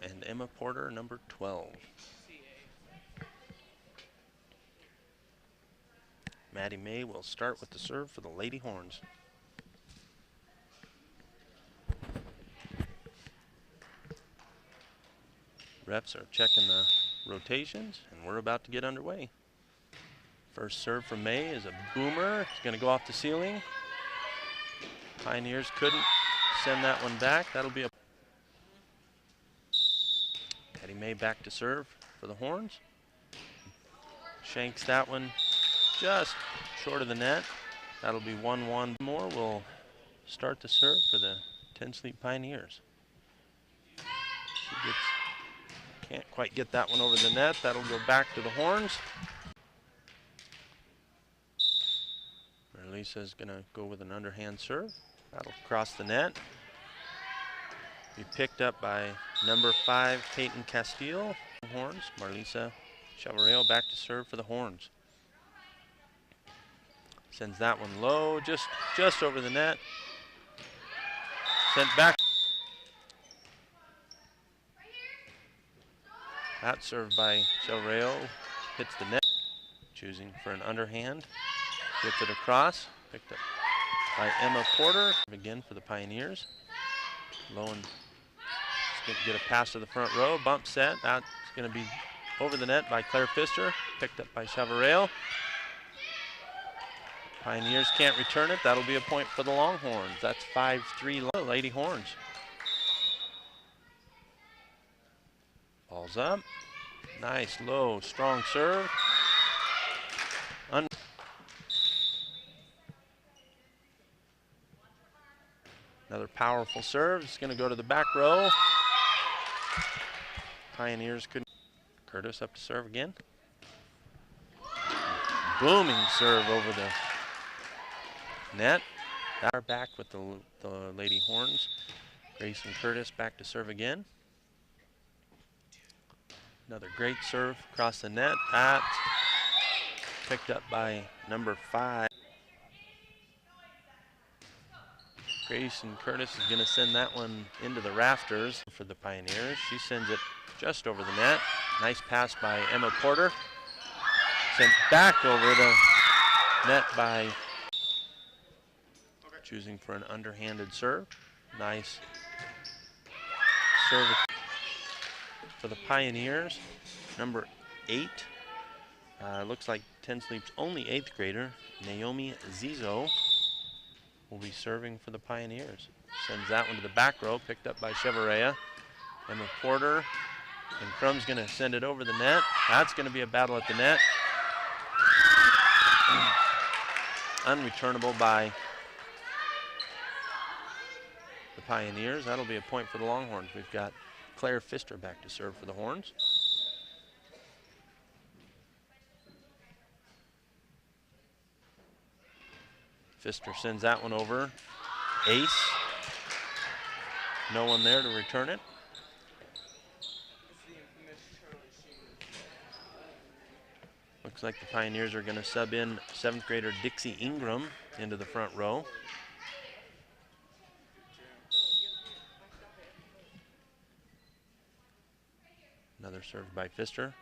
And Emma Porter, number 12. Maddie May will start with the serve for the Lady Horns. Refs are checking the rotations, and we're about to get underway. First serve from May is a boomer. It's going to go off the ceiling. Pioneers couldn't send that one back. That'll be a... Maddie May back to serve for the Horns. Shanks that one just short of the net. That'll be 1-1. More will start the serve for the 10 Sleep Pioneers. She can't quite get that one over the net. That'll go back to the Horns. Lisa's going to go with an underhand serve. That'll cross the net. Be picked up by number 5, Peyton Castile. Horns. Marlisa Chavareo back to serve for the Horns. Sends that one low, just over the net. Sent back. That serve by Chavareo hits the net. Choosing for an underhand. Gets it across. Picked up by Emma Porter. Again for the Pioneers. Lowen is going to get a pass to the front row. Bump set. That's going to be over the net by Claire Pfister. Picked up by Chavareo. Pioneers can't return it. That'll be a point for the Longhorns. That's 5-3 Lady Horns. Ball's up. Nice, low, strong serve. Another powerful serve. It's going to go to the back row. Pioneers couldn't. Curtis up to serve again. Booming serve over the net. They're back with the Lady Horns. Grayson Curtis back to serve again. Another great serve across the net. That's picked up by number 5. Grayson Curtis is going to send that one into the rafters for the Pioneers. She sends it just over the net. Nice pass by Emma Porter. Sent back over the net by choosing for an underhanded serve. Nice serve for the Pioneers. Number 8. Looks like 10 Sleep's only 8th grader, Naomi Zizo, will be serving for the Pioneers. Sends that one to the back row, picked up by Chevarea. Emma Porter, and Crum's going to send it over the net. That's going to be a battle at the net. Unreturnable by the Pioneers. That'll be a point for the Longhorns. We've got Claire Pfister back to serve for the Horns. Pfister sends that one over. Ace. No one there to return it. Looks like the Pioneers are going to sub in 7th grader Dixie Ingram into the front row. Another serve by Pfister.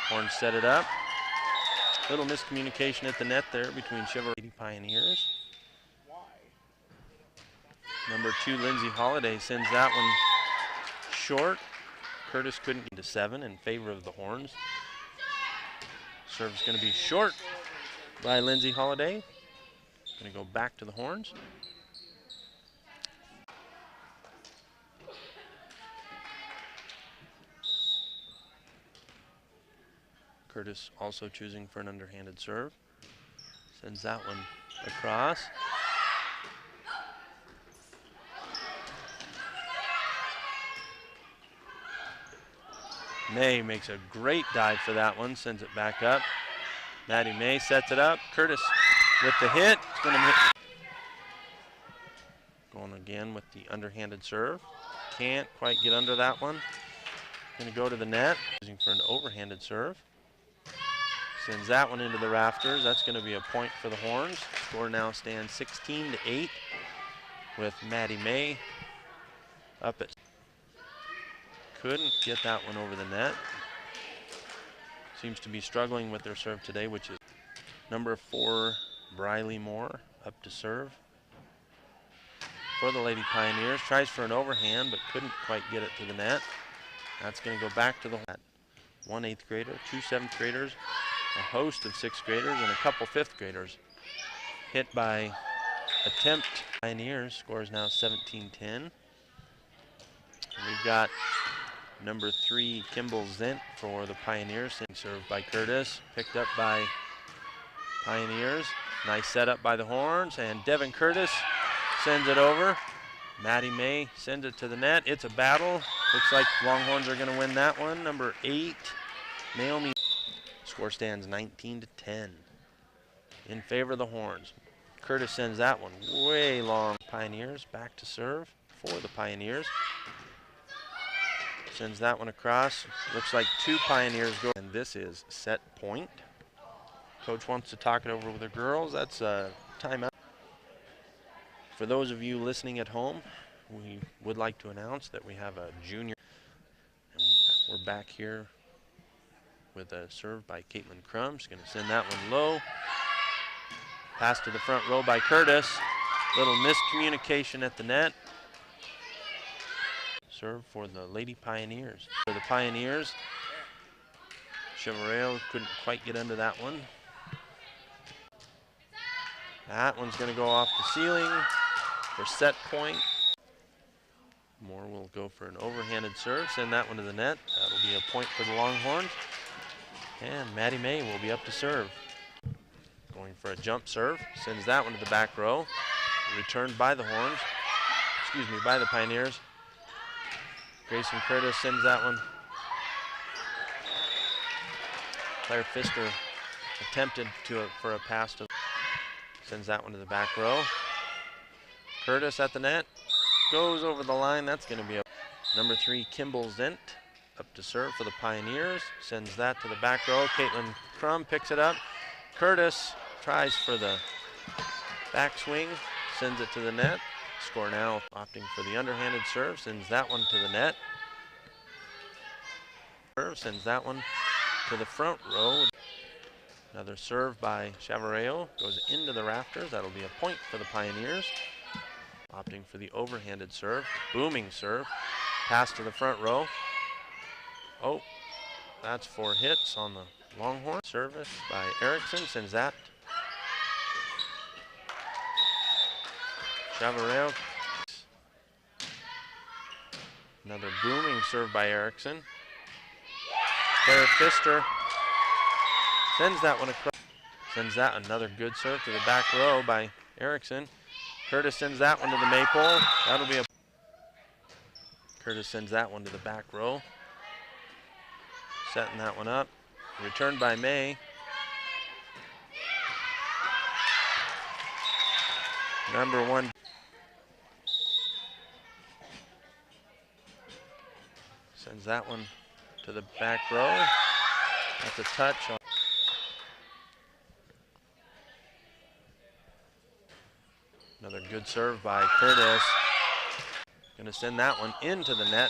Horns set it up. Little miscommunication at the net there between Chevrolet Pioneers. Number 2, Lindsay Holiday, sends that one short. Curtis couldn't get to 7 in favor of the Horns. Serve's going to be short by Lindsay Holiday. Going to go back to the Horns. Curtis also choosing for an underhanded serve. Sends that one across. May makes a great dive for that one, sends it back up. Maddie May sets it up. Curtis with the hit. It's going to hit. Going again with the underhanded serve. Can't quite get under that one. Going to go to the net, using for an overhanded serve. Sends that one into the rafters. That's going to be a point for the Horns. Score now stands 16-8. with Maddie May up at. Couldn't get that one over the net. Seems to be struggling with their serve today, which is number 4, Briley Moore, up to serve for the Lady Pioneers. Tries for an overhand, but couldn't quite get it to the net. That's going to go back to the 1 8th grader, 2 7th graders, a host of 6th graders, and a couple 5th graders. Hit by attempt. Pioneers scores now 17-10. We've got number 3, Kimball Zent for the Pioneers. Served by Curtis, picked up by Pioneers. Nice setup by the Horns, and Devin Curtis sends it over. Maddie May sends it to the net. It's a battle. Looks like Longhorns are going to win that one. Number 8, Naomi. Score stands 19-10 in favor of the Horns. Curtis sends that one way long. Pioneers back to serve for the Pioneers. Sends that one across. Looks like 2 Pioneers go. And this is set point. Coach wants to talk it over with the girls. That's a timeout. For those of you listening at home, we would like to announce that we have a junior. And we're back here with a serve by Caitlin Crum. She's going to send that one low. Pass to the front row by Curtis. Little miscommunication at the net. Serve for the Lady Pioneers. For the Pioneers, Chevrolet couldn't quite get under that one. That one's going to go off the ceiling for set point. Moore will go for an overhanded serve, send that one to the net. That'll be a point for the Longhorns. And Maddie May will be up to serve. Going for a jump serve, sends that one to the back row. Returned by the Horns, by the Pioneers. Grayson Curtis sends that one. Claire Pfister attempted for a pass to. Sends that one to the back row. Curtis at the net. Goes over the line. That's going to be a number 3, Kimball Zent, up to serve for the Pioneers. Sends that to the back row. Caitlin Crum picks it up. Curtis tries for the backswing. Sends it to the net. Score now, opting for the underhanded serve. Sends that one to the net. Sends that one to the front row. Another serve by Chavareo goes into the rafters. That'll be a point for the Pioneers. Opting for the overhanded serve. Booming serve. Pass to the front row. Oh, that's 4 hits on the Longhorn. Service by Erickson. Sends that. Chavareo. Another booming serve by Erickson. Claire Pfister sends that one across. Sends that another good serve to the back row by Erickson. Curtis sends that one to the Maypole. That'll be a. Curtis sends that one to the back row. Setting that one up. Returned by May. Number 1. Sends that one to the back row. That's a touch. Another good serve by Curtis. Going to send that one into the net.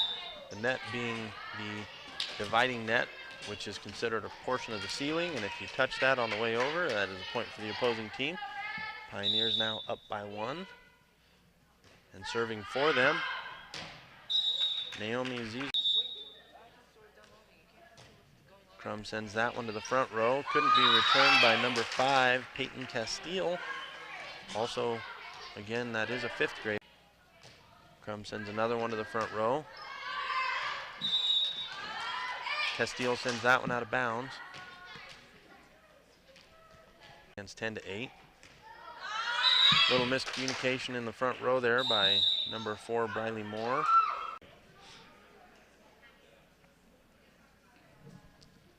The net being the dividing net, which is considered a portion of the ceiling. And if you touch that on the way over, that is a point for the opposing team. Pioneers now up by 1. And serving for them, Naomi Aziz. Crum sends that one to the front row. Couldn't be returned by number 5, Peyton Castile. Also, again, that is a 5th grade. Crum sends another one to the front row. Castile sends that one out of bounds. It's 10-8. Little miscommunication in the front row there by number 4, Briley Moore.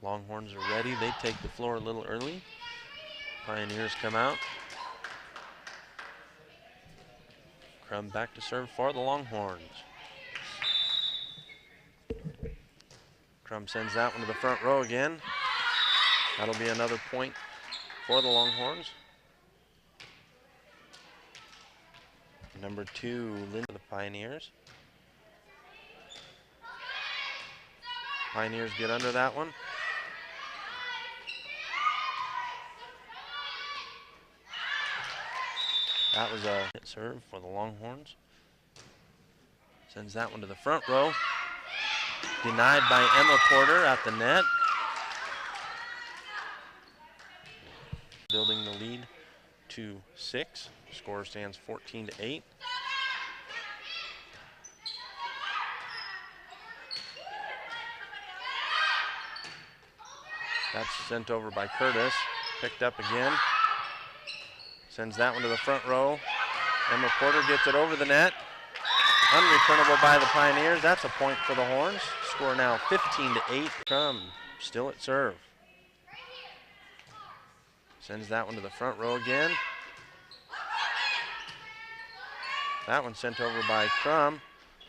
Longhorns are ready. They take the floor a little early. Pioneers come out. Crum back to serve for the Longhorns. Crum sends that one to the front row again. That'll be another point for the Longhorns. Number 2, Lindsay for the Pioneers. Pioneers get under that one. That was a hit serve for the Longhorns. Sends that one to the front row. Denied by Emma Porter at the net. Building the lead to 6. Score stands 14-8. That's sent over by Curtis. Picked up again. Sends that one to the front row. Emma Porter gets it over the net. Unreturnable by the Pioneers. That's a point for the Horns. Score now 15-8. Crum still at serve. Sends that one to the front row again. That one sent over by Crum.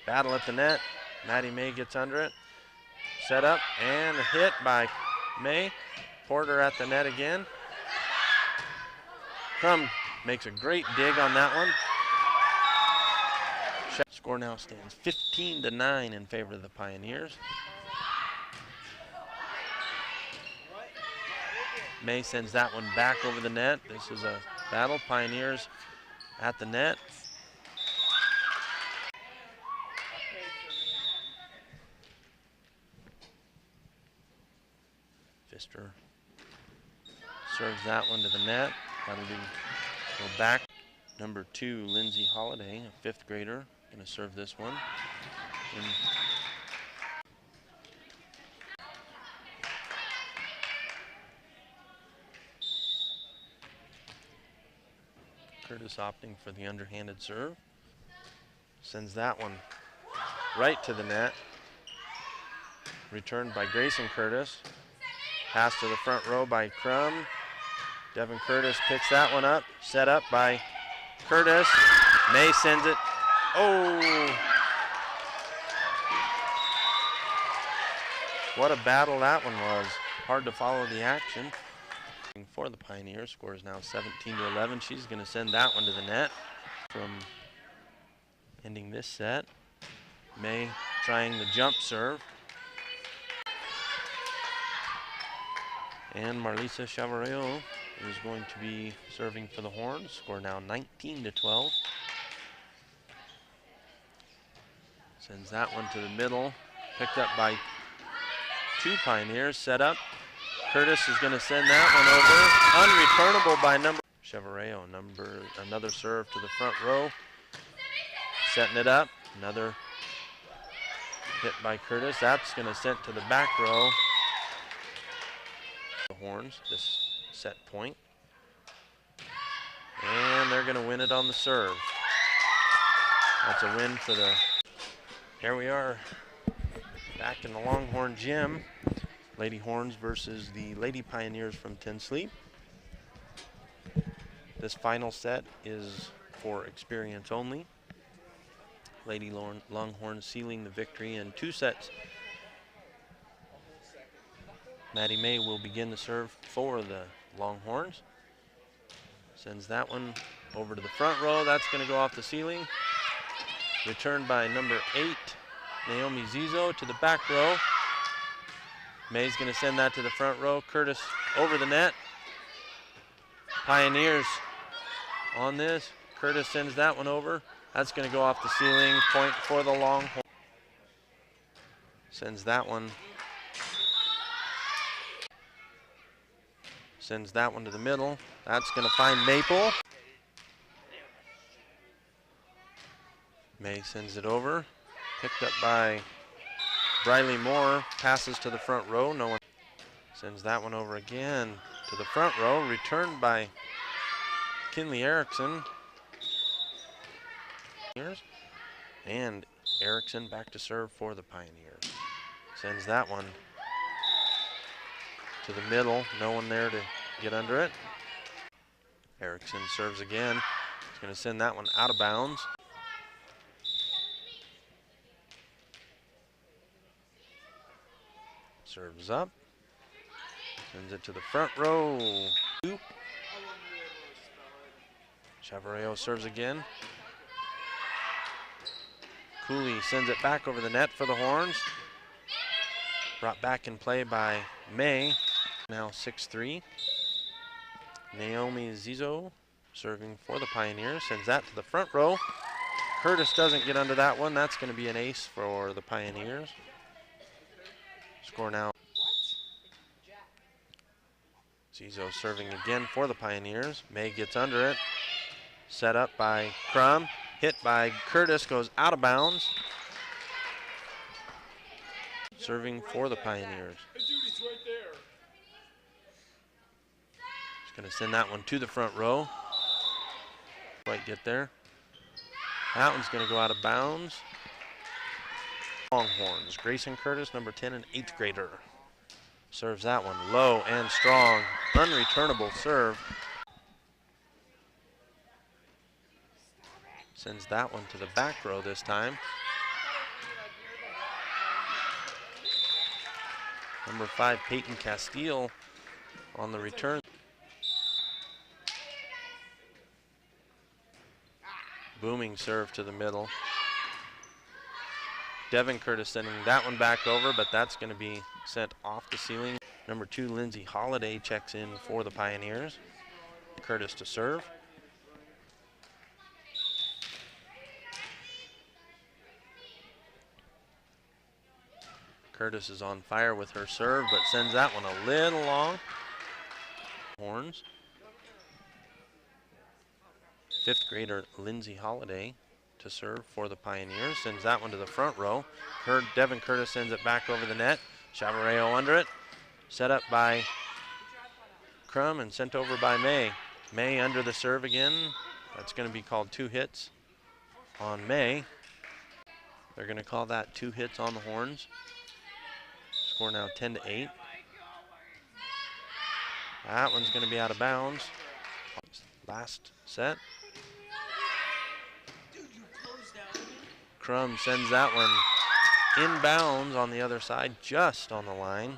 Battle at the net. Maddie May gets under it. Set up and a hit by May. Porter at the net again. Crum makes a great dig on that one. Score now stands 15-9 in favor of the Pioneers. May sends that one back over the net. This is a battle. Pioneers at the net. Pfister serves that one to the net. That'll go back. Number 2, Lindsay Holiday, a 5th grader, going to serve this one. Curtis opting for the underhanded serve. Sends that one right to the net. Returned by Grayson Curtis. Pass to the front row by Crum. Devin Curtis picks that one up. Set up by Curtis. May sends it. Oh! What a battle that one was. Hard to follow the action. For the Pioneers, score is now 17-11. She's going to send that one to the net. From ending this set, May trying the jump serve. And Marlisa Chavareo is going to be serving for the Horns. Score now 19-12. Sends that one to the middle. Picked up by 2 Pioneers. Set up. Curtis is going to send that one over. Unreturnable by number Chavareo. Another serve to the front row. Setting it up. Another hit by Curtis. That's going to send to the back row. The Horns, this set point. And they're going to win it on the serve. That's a win for the... Here we are back in the Longhorn gym. Lady Horns versus the Lady Pioneers from Tinsley. This final set is for experience only. Lady Longhorns sealing the victory in 2 sets. Maddie May will begin the serve for the Longhorns. Sends that one over to the front row. That's going to go off the ceiling. Returned by number 8, Naomi Zizo, to the back row. May's going to send that to the front row. Curtis over the net. Pioneers on this. Curtis sends that one over. That's going to go off the ceiling. Point for the Longhorns. Sends that one. Sends that one to the middle. That's going to find Maple. May sends it over. Picked up by Briley Moore. Passes to the front row. No one. Sends that one over again to the front row. Returned by Kinley Erickson. And Erickson back to serve for the Pioneers. Sends that one to the middle. No one there to get under it. Erickson serves again. He's going to send that one out of bounds. Serves up. Sends it to the front row. Chavareo serves again. Cooley sends it back over the net for the Horns. Brought back in play by May. Now 6-3. Naomi Zizo serving for the Pioneers. Sends that to the front row. Curtis doesn't get under that one. That's going to be an ace for the Pioneers. Score now. Zizo serving again for the Pioneers. May gets under it. Set up by Crum. Hit by Curtis. Goes out of bounds. Serving for the Pioneers. He's going to send that one to the front row. Quite get there. That one's going to go out of bounds. Longhorns. Grayson Curtis, number 10, an 8th grader. Serves that one low and strong. Unreturnable serve. Sends that one to the back row this time. Number 5, Peyton Castile on the return. Booming serve to the middle. Devin Curtis sending that one back over, but that's going to be sent off the ceiling. Number 2, Lindsay Holiday checks in for the Pioneers. Curtis to serve. Curtis is on fire with her serve, but sends that one a little long. Horns. 5th grader Lindsay Holiday to serve for the Pioneers. Sends that one to the front row. Devin Curtis sends it back over the net. Chavareo under it. Set up by Crum and sent over by May. May under the serve again. That's going to be called 2 hits on May. They're going to call that 2 hits on the Horns. Score now 10-8. That one's going to be out of bounds. Last set. Crum sends that one inbounds on the other side, just on the line.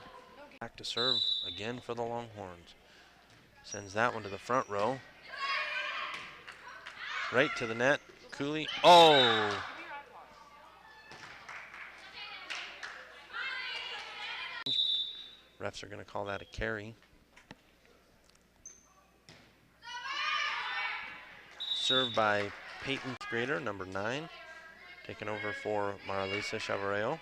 Back to serve again for the Longhorns. Sends that one to the front row. Right to the net. Cooley. Oh! Refs are going to call that a carry. Served by Peyton Grader, number 9. Taken over for Maralisa Chavareo.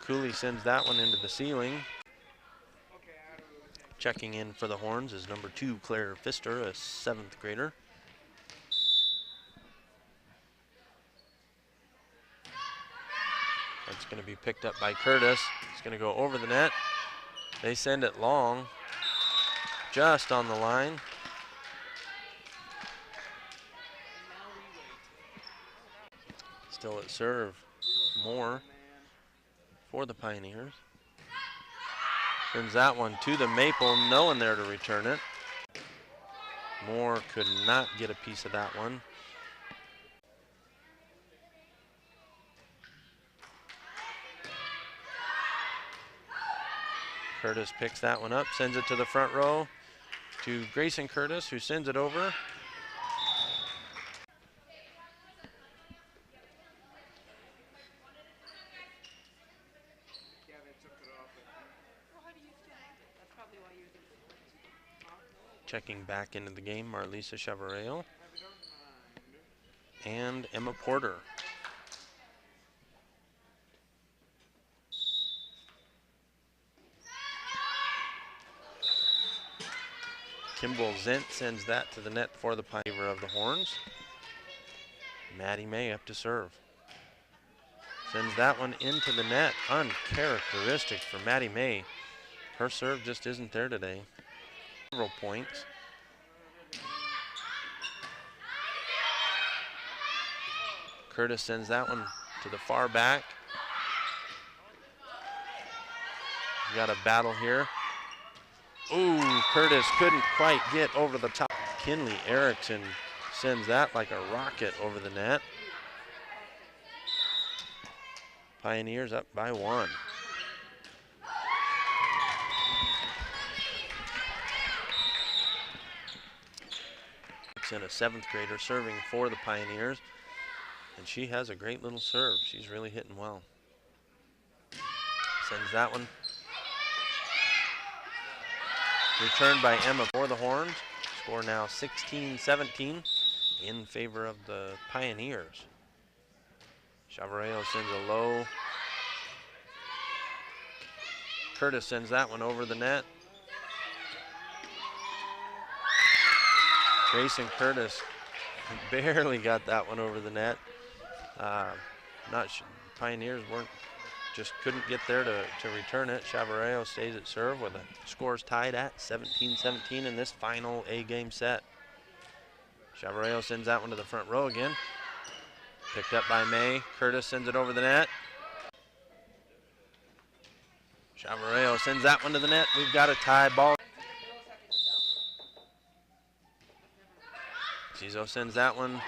Cooley sends that one into the ceiling. Checking in for the Horns is number 2, Claire Pfister, a 7th grader. That's going to be picked up by Curtis. It's going to go over the net. They send it long, just on the line. Still at serve, Moore for the Pioneers. Sends that one to the Maple, no one there to return it. Moore could not get a piece of that one. Curtis picks that one up, sends it to the front row to Grayson Curtis, who sends it over. Checking back into the game, Marlisa Chavareo and Emma Porter. Kimball Zent sends that to the net for the Pioneer of the Horns. Maddie May up to serve. Sends that one into the net. Uncharacteristic for Maddie May. Her serve just isn't there today. Several points. Curtis sends that one to the far back. We got a battle here. Ooh, Curtis couldn't quite get over the top. Kinley Erickson sends that like a rocket over the net. Pioneers up by 1. walks in, a 7th grader serving for the Pioneers. And she has a great little serve. She's really hitting well. Sends that one. Returned by Emma for the Horns. Score now 16-17 in favor of the Pioneers. Chavareo sends a low. Curtis sends that one over the net. Grayson Curtis barely got that one over the net. Pioneers couldn't get there to return it. Chavareo stays at serve with the scores tied at 17-17 in this final A-game set. Chavareo sends that one to the front row again. Picked up by May. Curtis sends it over the net. Chavareo sends that one to the net. We've got a tie ball. Cizo sends that one.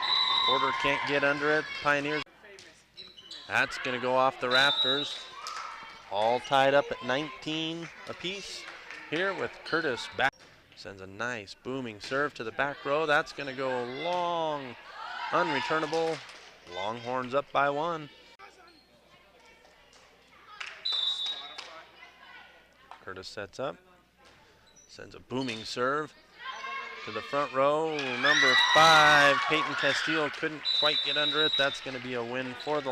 Porter can't get under it. Pioneers. That's going to go off the rafters. All tied up at 19 apiece here with Curtis back. Sends a nice booming serve to the back row. That's going to go long, unreturnable. Longhorns up by 1. Curtis sets up. Sends a booming serve to the front row. Number 5, Peyton Castile couldn't quite get under it. That's going to be a win for the